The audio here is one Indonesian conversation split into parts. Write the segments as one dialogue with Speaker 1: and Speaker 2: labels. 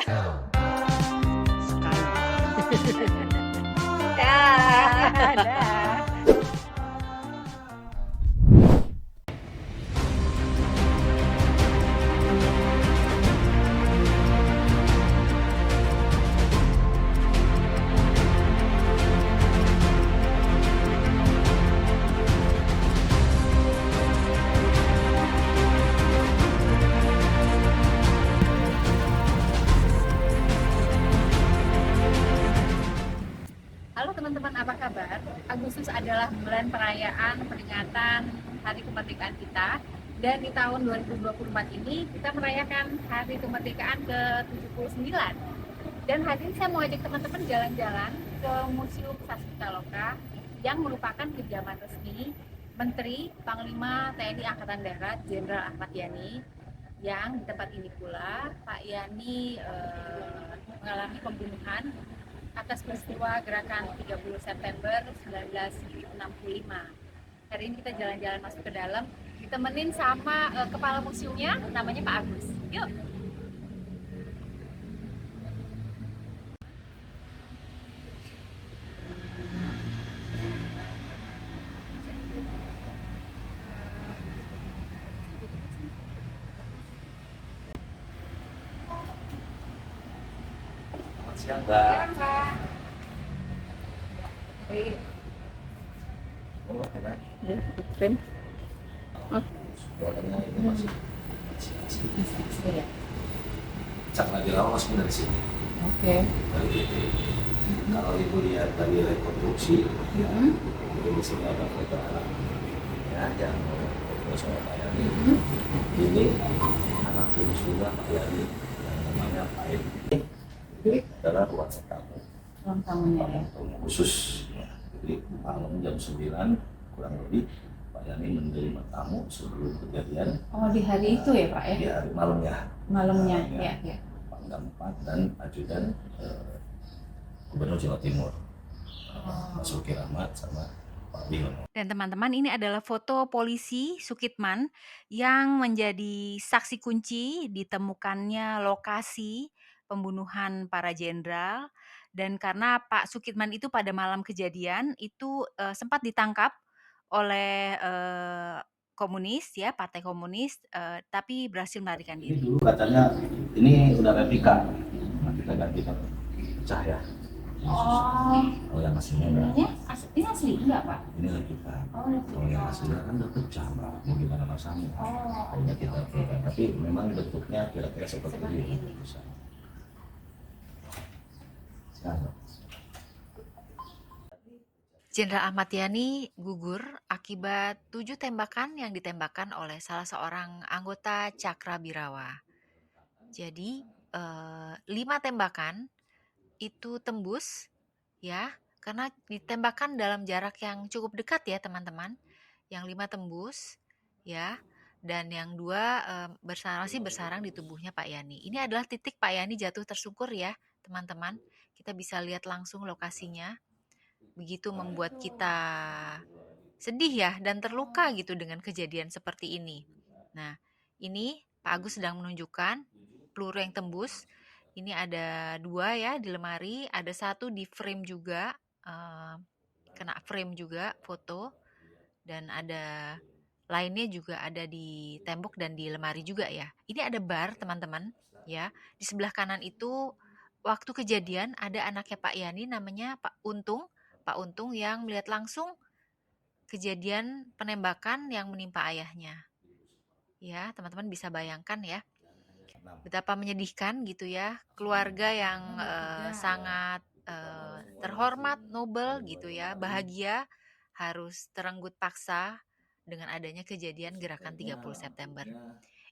Speaker 1: Sekali.
Speaker 2: Dah, dah. Halo teman-teman, apa kabar? Agustus adalah bulan perayaan peringatan Hari Kemerdekaan kita. Dan di tahun 2024 ini kita merayakan Hari Kemerdekaan ke-79. Dan hari ini saya mau ajak teman-teman jalan-jalan ke Museum Sasmitaloka yang merupakan kediaman resmi Menteri Panglima TNI Angkatan Darat Jenderal Ahmad Yani, yang di tempat ini pula Pak Yani mengalami pembunuhan atas peristiwa gerakan 30 September 1965. Hari ini kita jalan-jalan masuk ke dalam, ditemenin sama kepala museumnya, namanya Pak Agus. Yuk!
Speaker 3: Siang, Mbak.
Speaker 2: Pak.
Speaker 3: Oh, enak.
Speaker 2: Ya, frame.
Speaker 3: Suaranya itu masih kecil.
Speaker 2: Iya.
Speaker 3: Cakra Birawa masuk dari sini.
Speaker 2: Oke.
Speaker 3: Dari itu. Kalau Ibu lihat dari rekonstruksi, ya, itu di sini ada foto anak. Ya, yang foto sama Pak Yani. Ini anak bungsunya Pak Yani, yang namanya Pak Edi. Adalah ruang tamu.
Speaker 2: Ruang tamunya ya.
Speaker 3: Tamu khusus. Ya. Jadi malam jam 9 kurang lebih Pak Yani menerima tamu sebelum kejadian.
Speaker 2: Oh, di hari itu ya Pak ya?
Speaker 3: Di hari malamnya.
Speaker 2: Malamnya,
Speaker 3: Ya.
Speaker 2: ya.
Speaker 3: Pangdam 4 dan ajudan Gubernur Jawa Timur, Pak Suki Rahmat sama Pak Biono.
Speaker 1: Dan teman-teman, ini adalah foto polisi Sukitman yang menjadi saksi kunci ditemukannya lokasi pembunuhan para jenderal. Dan karena Pak Sukitman itu pada malam kejadian itu sempat ditangkap oleh komunis ya, Partai Komunis, tapi berhasil melarikan
Speaker 3: Ini
Speaker 1: diri.
Speaker 3: dulu katanya ini udah replika, nah, kita ganti pecah ya.
Speaker 2: Oh,
Speaker 3: Kalau yang aslinya enggak.
Speaker 2: ini asli enggak Pak?
Speaker 3: Ini replika.
Speaker 2: Oh,
Speaker 3: Kalau yang aslinya kan udah pecah, Mbak. Mau gimana masangnya?
Speaker 2: Oh,
Speaker 3: Akhirnya kita replika. Tapi memang bentuknya kira-kira seperti ini. Sekarang.
Speaker 1: Jenderal Ahmad Yani gugur akibat 7 tembakan yang ditembakkan oleh salah seorang anggota Cakra Birawa. Jadi 5 tembakan itu tembus ya, karena ditembakkan dalam jarak yang cukup dekat ya teman-teman. Yang 5 tembus ya, dan yang 2 masih bersarang di tubuhnya Pak Yani. Ini adalah titik Pak Yani jatuh tersungkur ya teman-teman. Kita bisa lihat langsung lokasinya. Begitu membuat kita sedih ya dan terluka gitu dengan kejadian seperti ini. Nah, ini Pak Agus sedang menunjukkan peluru yang tembus. Ini ada 2 ya di lemari, ada 1 di frame juga, kena frame juga foto, dan ada lainnya juga ada di tembok dan di lemari juga ya. Ini ada bar teman-teman ya. Di sebelah kanan itu waktu kejadian ada anaknya Pak Yani namanya Pak Untung. Pak Untung yang melihat langsung kejadian penembakan yang menimpa ayahnya. Ya, teman-teman bisa bayangkan ya, betapa menyedihkan gitu ya, keluarga yang sangat terhormat, nobel gitu ya, bahagia harus terenggut paksa dengan adanya kejadian gerakan 30 September.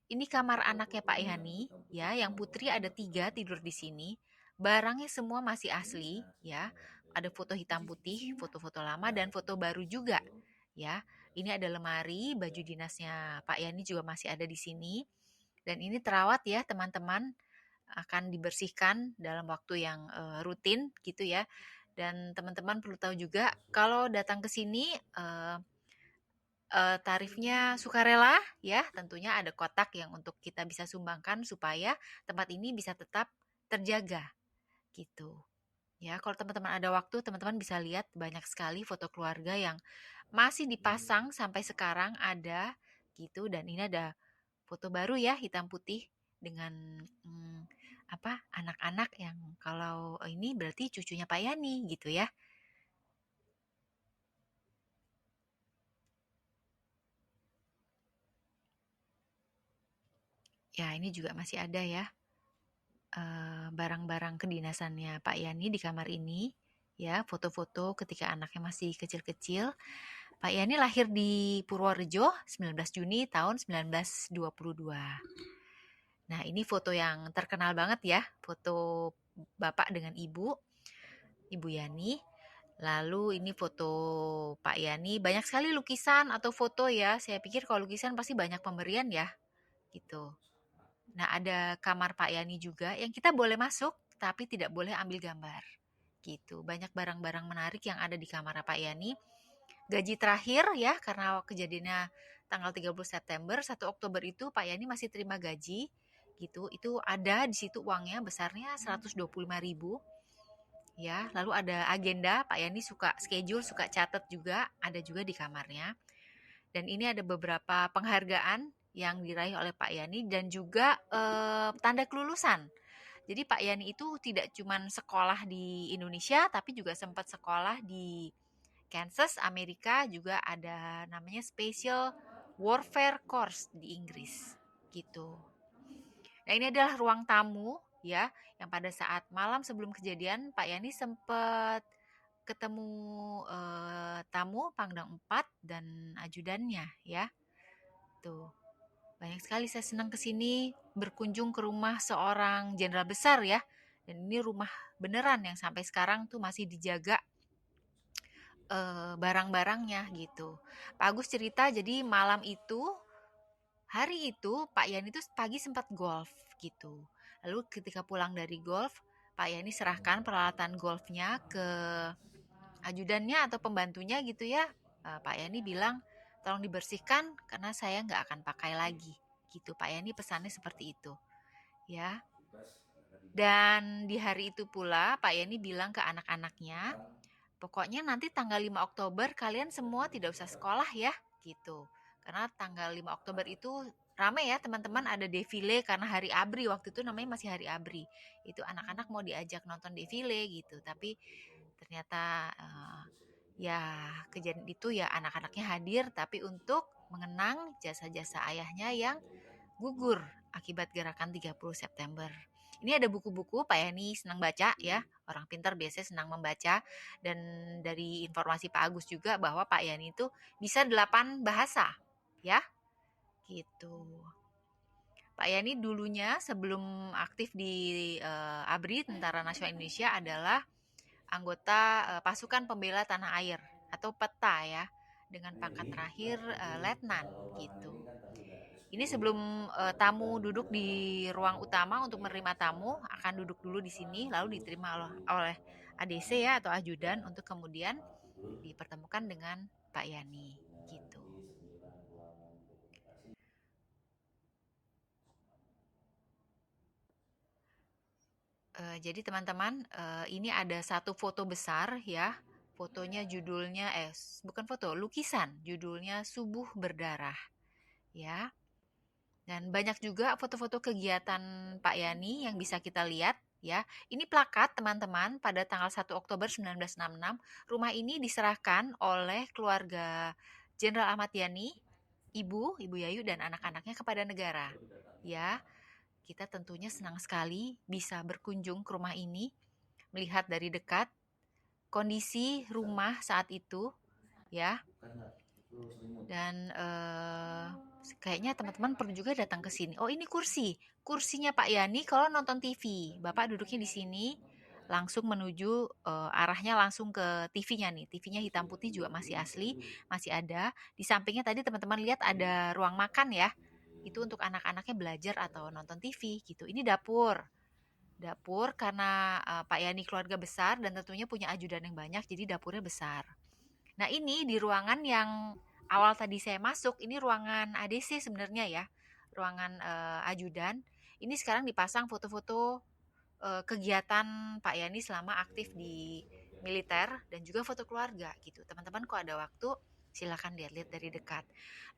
Speaker 1: Ini kamar anaknya Pak Yani ya, yang putri ada 3 tidur di sini. Barangnya semua masih asli ya. Ada foto hitam putih, foto-foto lama dan foto baru juga ya. Ini ada lemari, baju dinasnya Pak Yani juga masih ada di sini. Dan ini terawat ya teman-teman, akan dibersihkan dalam waktu yang rutin gitu ya. Dan teman-teman perlu tahu juga kalau datang ke sini tarifnya sukarela ya, tentunya ada kotak yang untuk kita bisa sumbangkan supaya tempat ini bisa tetap terjaga gitu. Ya, kalau teman-teman ada waktu, teman-teman bisa lihat banyak sekali foto keluarga yang masih dipasang sampai sekarang ada gitu. Dan ini ada foto baru ya, hitam putih dengan anak-anak yang kalau ini berarti cucunya Pak Yani gitu ya. Ya, ini juga masih ada ya barang-barang kedinasannya Pak Yani di kamar ini. Ya, foto-foto ketika anaknya masih kecil-kecil. Pak Yani lahir di Purworejo 19 Juni tahun 1922. Nah, ini foto yang terkenal banget ya, foto Bapak dengan Ibu Yani. Lalu ini foto Pak Yani, banyak sekali lukisan atau foto ya. Saya pikir kalau lukisan pasti banyak pemberian ya, gitu. Nah, ada kamar Pak Yani juga yang kita boleh masuk tapi tidak boleh ambil gambar. Gitu. Banyak barang-barang menarik yang ada di kamar Pak Yani. Gaji terakhir ya, karena kejadiannya tanggal 30 September, 1 Oktober itu Pak Yani masih terima gaji gitu. Itu ada di situ uangnya besarnya 125.000 ya. Lalu ada agenda, Pak Yani suka schedule, suka catat juga, ada juga di kamarnya. Dan ini ada beberapa penghargaan yang diraih oleh Pak Yani dan juga tanda kelulusan. Jadi Pak Yani itu tidak cuma sekolah di Indonesia, tapi juga sempat sekolah di Kansas, Amerika, juga ada namanya Special Warfare Course di Inggris, gitu. Nah, ini adalah ruang tamu ya, yang pada saat malam sebelum kejadian Pak Yani sempat ketemu tamu Pangdam 4 dan ajudannya ya. Tuh. Banyak sekali saya senang ke sini berkunjung ke rumah seorang jenderal besar ya. Dan ini rumah beneran yang sampai sekarang tuh masih dijaga barang-barangnya gitu. Pak Agus cerita jadi malam itu, hari itu Pak Yani itu pagi sempat golf gitu. Lalu ketika pulang dari golf, Pak Yani serahkan peralatan golfnya ke ajudannya atau pembantunya gitu ya. Pak Yani bilang tolong dibersihkan karena saya nggak akan pakai lagi gitu. Pak Yani pesannya seperti itu ya. Dan di hari itu pula Pak Yani bilang ke anak-anaknya, pokoknya nanti tanggal 5 Oktober kalian semua tidak usah sekolah ya, gitu. Karena tanggal 5 Oktober itu rame ya teman-teman, ada defile karena hari ABRI, waktu itu namanya masih hari ABRI. Itu anak-anak mau diajak nonton defile gitu, tapi ternyata ya kejadian itu ya anak-anaknya hadir tapi untuk mengenang jasa-jasa ayahnya yang gugur akibat gerakan 30 September. Ini ada buku-buku, Pak Yani senang baca ya, orang pintar biasanya senang membaca, dan dari informasi Pak Agus juga bahwa Pak Yani itu bisa 8 bahasa ya, gitu. Pak Yani dulunya sebelum aktif di ABRI, Tentara Nasional Indonesia, adalah anggota pasukan pembela tanah air atau PETA ya, dengan pangkat terakhir letnan gitu. Ini sebelum tamu duduk di ruang utama untuk menerima tamu, akan duduk dulu di sini, lalu diterima oleh ADC ya atau ajudan untuk kemudian dipertemukan dengan Pak Yani gitu. Jadi teman-teman, ini ada satu foto besar ya. Fotonya judulnya bukan foto, lukisan. Judulnya Subuh Berdarah ya. Dan banyak juga foto-foto kegiatan Pak Yani yang bisa kita lihat ya. Ini plakat teman-teman pada tanggal 1 Oktober 1966. Rumah ini diserahkan oleh keluarga Jenderal Ahmad Yani, Ibu Yayu dan anak-anaknya kepada negara. Ya, kita tentunya senang sekali bisa berkunjung ke rumah ini, melihat dari dekat kondisi rumah saat itu ya. Dan kayaknya teman-teman perlu juga datang ke sini. Oh, ini kursinya Pak Yani kalau nonton TV. Bapak duduknya di sini, langsung menuju arahnya langsung ke TV-nya nih. TV-nya hitam putih juga masih asli, masih ada. Di sampingnya tadi teman-teman lihat ada ruang makan ya. Itu untuk anak-anaknya belajar atau nonton TV gitu. Ini dapur karena Pak Yani keluarga besar dan tentunya punya ajudan yang banyak, jadi dapurnya besar. Nah, ini di ruangan yang awal tadi saya masuk, ini ruangan ADC sebenarnya ya, ruangan ajudan. Ini sekarang dipasang foto-foto kegiatan Pak Yani selama aktif di militer dan juga foto keluarga gitu. Teman-teman kok ada waktu silakan lihat-lihat dari dekat.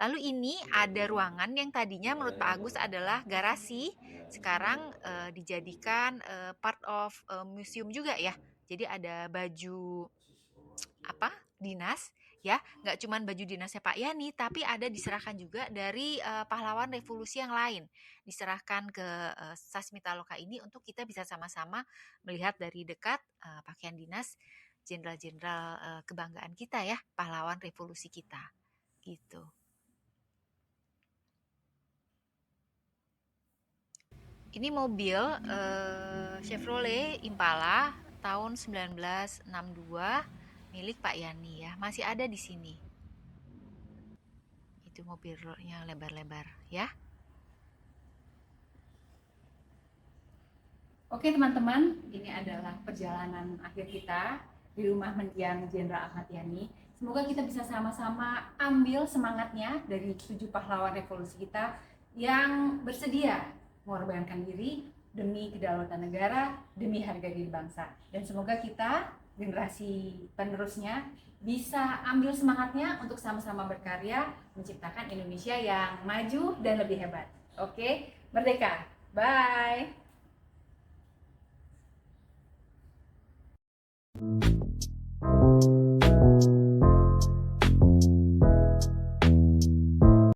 Speaker 1: Lalu ini ada ruangan yang tadinya menurut Pak Agus adalah garasi, sekarang dijadikan part of museum juga ya. Jadi ada baju apa dinas ya, nggak cuman baju dinasnya Pak Yani, tapi ada diserahkan juga dari pahlawan revolusi yang lain, diserahkan ke Sasmitaloka ini untuk kita bisa sama-sama melihat dari dekat pakaian dinas jenderal-jenderal kebanggaan kita ya, pahlawan revolusi kita, gitu. Ini mobil Chevrolet Impala tahun 1962 milik Pak Yani ya, masih ada di sini. Itu mobilnya lebar-lebar ya.
Speaker 2: Oke teman-teman, ini adalah perjalanan akhir kita di rumah mendiang Jenderal Ahmad Yani. Semoga kita bisa sama-sama ambil semangatnya dari 7 pahlawan revolusi kita yang bersedia mengorbankan diri demi kedaulatan negara, demi harga diri bangsa. Dan semoga kita, generasi penerusnya, bisa ambil semangatnya untuk sama-sama berkarya menciptakan Indonesia yang maju dan lebih hebat. Oke, merdeka! Bye!